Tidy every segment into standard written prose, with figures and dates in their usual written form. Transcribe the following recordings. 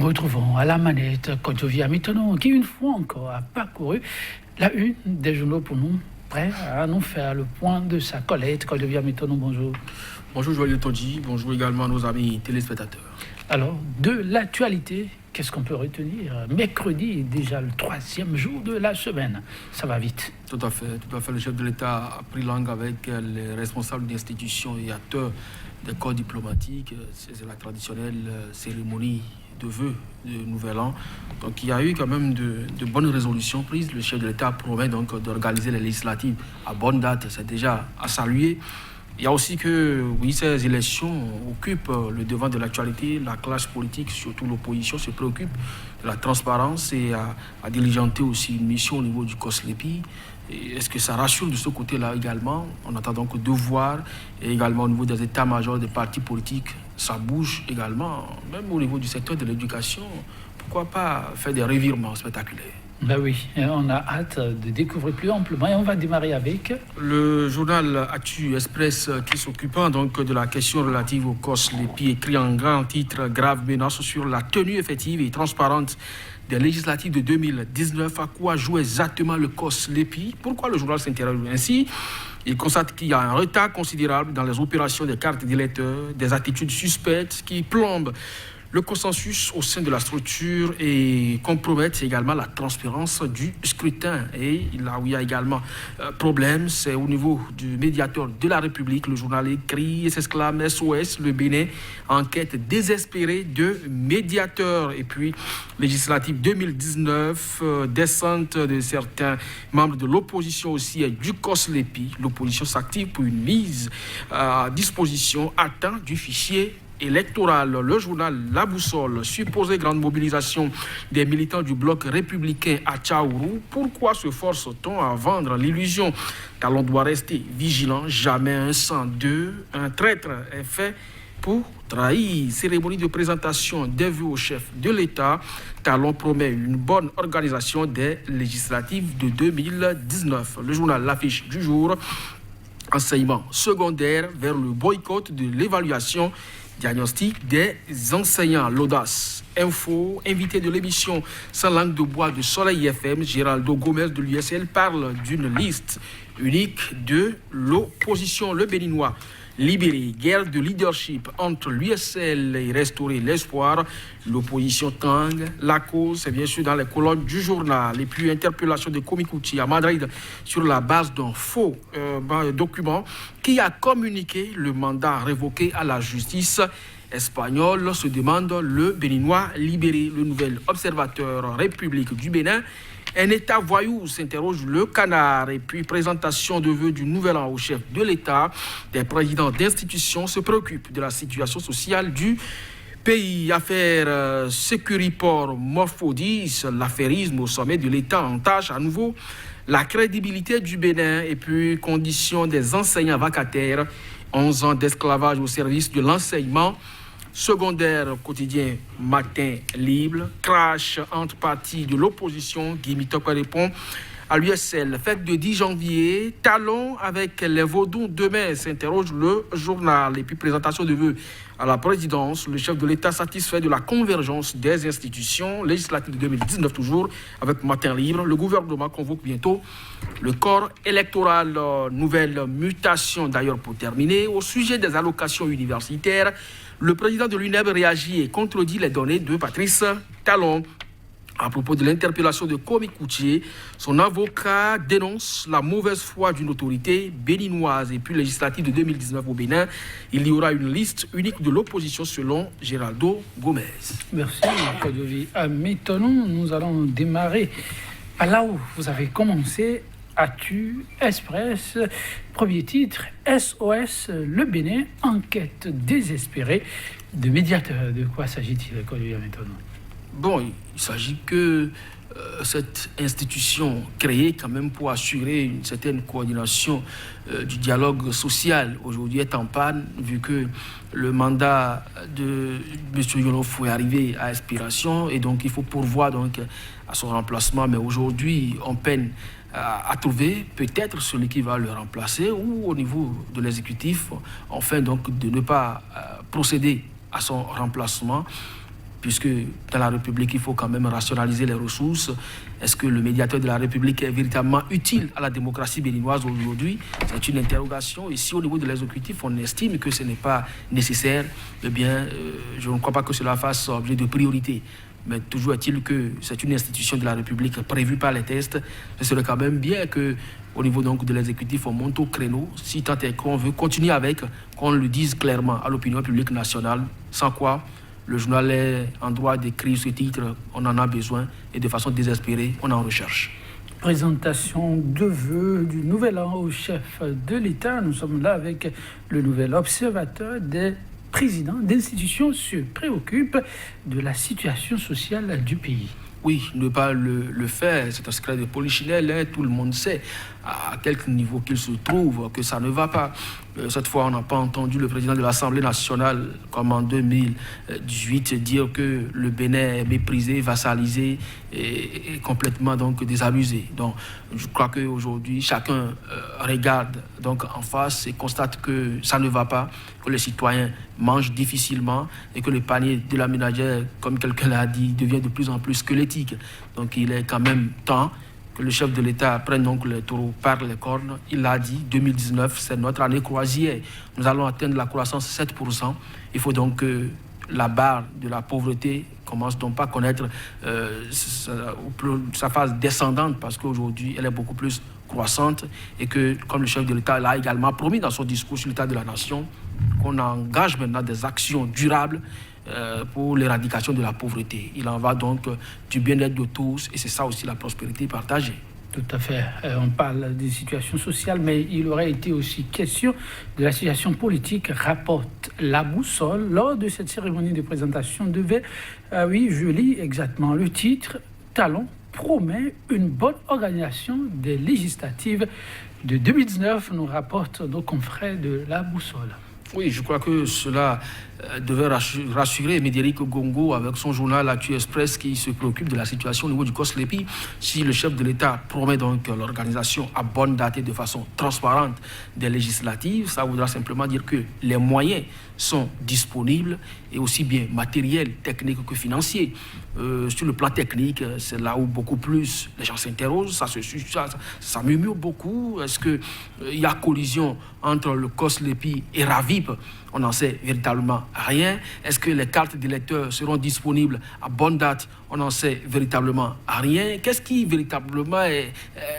Retrouvons à la manette Kodjovi Mitono qui, une fois encore, a parcouru la une des journaux pour nous, prêt à nous faire le point de sa collecte. Kodjovi Mitono, bonjour. Bonjour Joël Tondi, bonjour également à nos amis téléspectateurs. Alors, de l'actualité, qu'est-ce qu'on peut retenir? Mercredi est déjà le 3e jour de la semaine. Ça va vite. Tout à fait. Le chef de l'État a pris langue avec les responsables d'institutions et acteurs des corps diplomatiques. C'est la traditionnelle cérémonie de vœux de Nouvel An. Donc il y a eu quand même de bonnes résolutions prises. Le chef de l'État promet donc d'organiser les législatives à bonne date. C'est déjà à saluer. Il y a aussi que, oui, ces élections occupent le devant de l'actualité. La classe politique, surtout l'opposition, se préoccupe de la transparence et a diligenté aussi une mission au niveau du COSLEPI. Est-ce que ça rassure de ce côté-là également? On attend donc de voir. Et également au niveau des états-majors des partis politiques, ça bouge également. Même au niveau du secteur de l'éducation, pourquoi pas faire des revirements spectaculaires? Ben oui, on a hâte de découvrir plus amplement et on va démarrer avec le journal Actu Express qui s'occupant donc de la question relative au COSLEPI écrit en grand titre grave menace sur la tenue effective et transparente des législatives de 2019. À quoi joue exactement le COSLEPI? Pourquoi le journal s'interroge ainsi? Il constate qu'il y a un retard considérable dans les opérations des cartes d'électeurs, des attitudes suspectes qui plombent le consensus au sein de la structure et compromettent également la transparence du scrutin. Et là où il y a également problème, c'est au niveau du médiateur de la République. Le journal écrit et s'exclame SOS, le Bénin, enquête désespérée de médiateurs. Et puis, législative 2019, descente de certains membres de l'opposition aussi et du COSLEPI. L'opposition s'active pour une mise à disposition à temps du fichier électoral. Le journal La Boussole, supposée grande mobilisation des militants du bloc républicain à Tchaourou. Pourquoi se force-t-on à vendre l'illusion Talon doit rester vigilant, jamais un sang deux. Un traître est fait pour trahir. Cérémonie de présentation des vœux au chef de l'État. Talon promet une bonne organisation des législatives de 2019. Le journal L'Affiche du jour, enseignement secondaire vers le boycott de l'évaluation. Diagnostic des enseignants, l'audace. Info, invité de l'émission Sans langue de bois de Soleil FM, Géraldo Gomez de l'USL parle d'une liste unique de l'opposition. Le Béninois libéré, guerre de leadership entre l'USL et restaurer l'espoir. L'opposition tangue. La cause, c'est bien sûr dans les colonnes du journal. Et puis, interpellation de Komikuchi à Madrid sur la base d'un faux document qui a communiqué le mandat révoqué à la justice espagnole, se demande le Béninois libéré. Le nouvel observateur République du Bénin. Un État voyou, s'interroge le Canard. Et puis, présentation de vœux du Nouvel An au chef de l'État. Des présidents d'institutions se préoccupent de la situation sociale du pays. Affaire Securiport Morphodis, l'affairisme au sommet de l'État entache à nouveau la crédibilité du Bénin. Et puis, conditions des enseignants vacataires. 11 ans d'esclavage au service de l'enseignement secondaire quotidien Matin Libre, crash entre partis de l'opposition, Guy Top répond à l'USL, fête de 10 janvier, talon avec les Vaudous demain, s'interroge le journal. Et puis présentation de vœux à la présidence, le chef de l'État satisfait de la convergence des institutions législatives de 2019 toujours, avec Matin Libre. Le gouvernement convoque bientôt le corps électoral. Nouvelle mutation d'ailleurs pour terminer. Au sujet des allocations universitaires, le président de l'UNEB réagit et contredit les données de Patrice Talon. À propos de l'interpellation de Komikuchi, son avocat dénonce la mauvaise foi d'une autorité béninoise. Et puis législative de 2019 au Bénin, il y aura une liste unique de l'opposition selon Géraldo Gomez. Merci, Kodjovi Mitono. Nous allons démarrer à là où vous avez commencé. Actu Express, premier titre, SOS, le Bénin, enquête désespérée de médiateurs. De quoi s'agit-il, Kodjovi Mitono? Bon, il s'agit que cette institution créée quand même pour assurer une certaine coordination du dialogue social aujourd'hui est en panne, vu que le mandat de M. Yolof est arrivé à expiration et donc il faut pourvoir donc à son remplacement. Mais aujourd'hui, on peine à trouver peut-être celui qui va le remplacer ou au niveau de l'exécutif, enfin donc de ne pas procéder à son remplacement. puisque dans la République, il faut quand même rationaliser les ressources. Est-ce que le médiateur de la République est véritablement utile à la démocratie béninoise aujourd'hui? C'est une interrogation. Et si au niveau de l'exécutif, on estime que ce n'est pas nécessaire, eh bien, je ne crois pas que cela fasse objet de priorité. Mais toujours est-il que c'est une institution de la République prévue par les textes. Ce serait quand même bien qu'au niveau donc de l'exécutif, on monte au créneau, si tant est qu'on veut continuer avec, qu'on le dise clairement à l'opinion publique nationale, sans quoi le journal est en droit d'écrire ce titre, on en a besoin, et de façon désespérée, on en recherche. Présentation de vœux du nouvel an au chef de l'État. Nous sommes là avec le nouvel observateur des présidents d'institutions se préoccupe de la situation sociale du pays. Oui, ne pas le faire, c'est un secret de polichinelle, hein, tout le monde sait à quelque niveau qu'il se trouve, que ça ne va pas. Cette fois, on n'a pas entendu le président de l'Assemblée nationale, comme en 2018, dire que le Bénin est méprisé, vassalisé et complètement donc désabusé. Donc, je crois qu'aujourd'hui, chacun regarde donc en face et constate que ça ne va pas, que les citoyens mangent difficilement et que le panier de la ménagère, comme quelqu'un l'a dit, devient de plus en plus squelettique. Donc, il est quand même temps que le chef de l'État prenne donc le taureau par les cornes. Il l'a dit, 2019, c'est notre année croisière. Nous allons atteindre la croissance 7%. Il faut donc que la barre de la pauvreté commence donc pas à connaître sa phase descendante, parce qu'aujourd'hui, elle est beaucoup plus croissante et que, comme le chef de l'État l'a également promis dans son discours sur l'état de la nation, qu'on engage maintenant des actions durables pour l'éradication de la pauvreté. Il en va donc du bien-être de tous et c'est ça aussi la prospérité partagée. Tout à fait. On parle des situations sociales, mais il aurait été aussi question de la situation politique, rapporte La Boussole. Lors de cette cérémonie de présentation devait, oui, je lis exactement le titre, Talon promet une bonne organisation des législatives de 2019, nous rapportent nos confrères de La Boussole. Oui, je crois que cela devait rassurer Médéric Gongo avec son journal Actu Express qui se préoccupe de la situation au niveau du COSLEPI. Si le chef de l'État promet donc l'organisation à bonne date et de façon transparente des législatives, ça voudra simplement dire que les moyens sont disponibles et aussi bien matériels, techniques que financiers. Sur le plan technique, c'est là où beaucoup plus les gens s'interrogent, ça murmure beaucoup. Est-ce qu'il y a collision entre le COSLEPI et RAVIP? On n'en sait véritablement rien. Est-ce que les cartes d'électeurs seront disponibles à bonne date? On n'en sait véritablement rien. Qu'est-ce qui véritablement est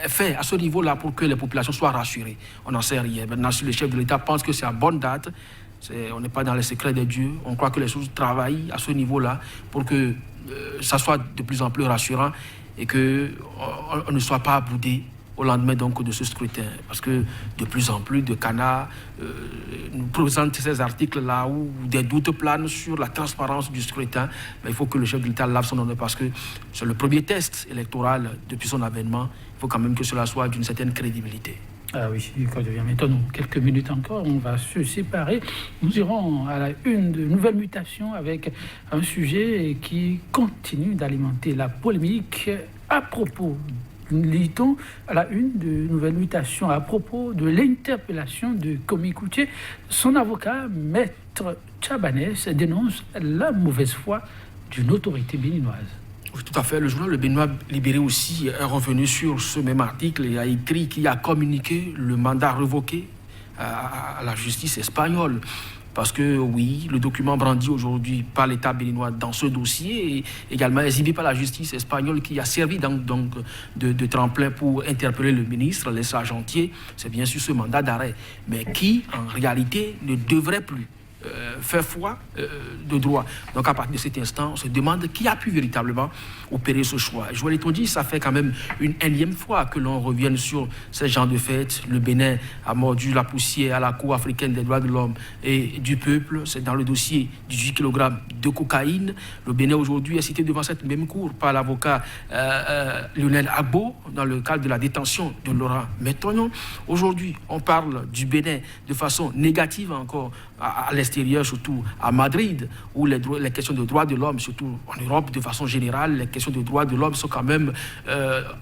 fait à ce niveau-là pour que les populations soient rassurées? On n'en sait rien. Maintenant, si le chef de l'État pense que c'est à bonne date, on n'est pas dans les secrets des dieux. On croit que les choses travaillent à ce niveau-là pour que ça soit de plus en plus rassurant et qu'on ne soit pas boudé au lendemain donc de ce scrutin. Parce que de plus en plus de canards nous présentent ces articles-là où des doutes planent sur la transparence du scrutin. Mais il faut que le chef de l'État lave son honneur parce que c'est le premier test électoral depuis son avènement. Il faut quand même que cela soit d'une certaine crédibilité. Ah oui, quand je viens maintenant, quelques minutes encore, on va se séparer. Nous irons à la une de nouvelles mutations avec un sujet qui continue d'alimenter la polémique à propos, lit-on, à la une de nouvelles mutations à propos de l'interpellation de Komi Koutié. Son avocat, Maître Tchabanès, dénonce la mauvaise foi d'une autorité béninoise. Oui, tout à fait. Le journal Le Béninois Libéré aussi est revenu sur ce même article et a écrit qu'il a communiqué le mandat révoqué à la justice espagnole. Parce que oui, le document brandi aujourd'hui par l'État béninois dans ce dossier est également exhibé par la justice espagnole qui a servi donc de tremplin pour interpeller le ministre, les Argentiers, c'est bien sûr ce mandat d'arrêt, mais qui en réalité ne devrait plus faire foi de droit. Donc à partir de cet instant, on se demande qui a pu véritablement opérer ce choix. Je vous l'ai dit, ça fait quand même une énième fois que l'on revienne sur ce genre de fête. Le Bénin a mordu la poussière à la Cour africaine des droits de l'homme et du peuple. C'est dans le dossier 18 kg de cocaïne. Le Bénin aujourd'hui est cité devant cette même cour par l'avocat Lionel Agbo dans le cadre de la détention de Laurent Métognon. Aujourd'hui, on parle du Bénin de façon négative encore à l'extérieur, surtout à Madrid, où les questions de droits de l'homme, surtout en Europe de façon générale, les questions de droits de l'homme sont quand même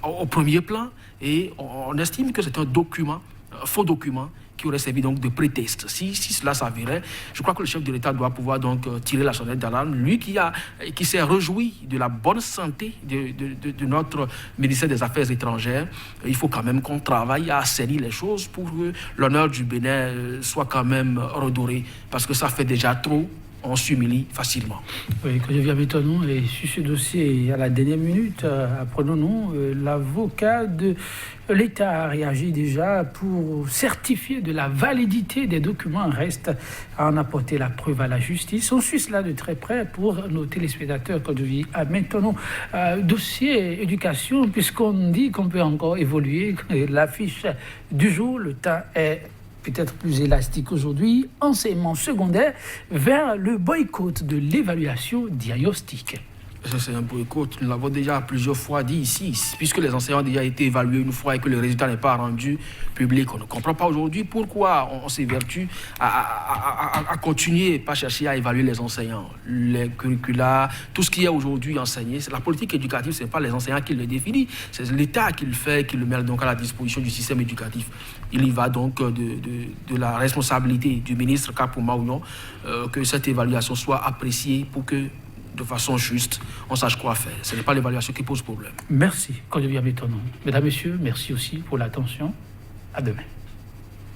au premier plan. Et on estime que c'est un document, un faux document, qui aurait servi donc de prétexte. Si cela s'avérait, je crois que le chef de l'État doit pouvoir donc tirer la sonnette d'alarme. Lui qui s'est réjoui de la bonne santé de notre ministère des Affaires étrangères, il faut quand même qu'on travaille à assainir les choses pour que l'honneur du Bénin soit quand même redoré, parce que ça fait déjà trop. On s'humilie facilement. Oui, quand je viens Métonon, et sur ce dossier, à la dernière minute, apprenons-nous, l'avocat de l'État a réagi déjà pour certifier de la validité des documents. Reste à en apporter la preuve à la justice. On suit cela de très près pour nos téléspectateurs quand je vis à Métonon. Dossier éducation, puisqu'on dit qu'on peut encore évoluer. L'affiche du jour, le temps est peut-être plus élastique aujourd'hui, enseignement secondaire vers le boycott de l'évaluation diagnostique. Ça, c'est un boycott. Nous l'avons déjà plusieurs fois dit ici, puisque les enseignants ont déjà été évalués une fois et que le résultat n'est pas rendu public. On ne comprend pas aujourd'hui pourquoi on s'évertue à continuer, pas chercher à évaluer les enseignants. Les curricula, tout ce qui est aujourd'hui enseigné, c'est la politique éducative, ce n'est pas les enseignants qui le définissent, c'est l'État qui le fait, qui le met donc à la disposition du système éducatif. Il y va donc de la responsabilité du ministre Kapouma Ouyon que cette évaluation soit appréciée pour que de façon juste, on sache quoi faire. Ce n'est pas l'évaluation qui pose problème. Merci, Cordelia Métonon. Mesdames, Messieurs, merci aussi pour l'attention. À demain.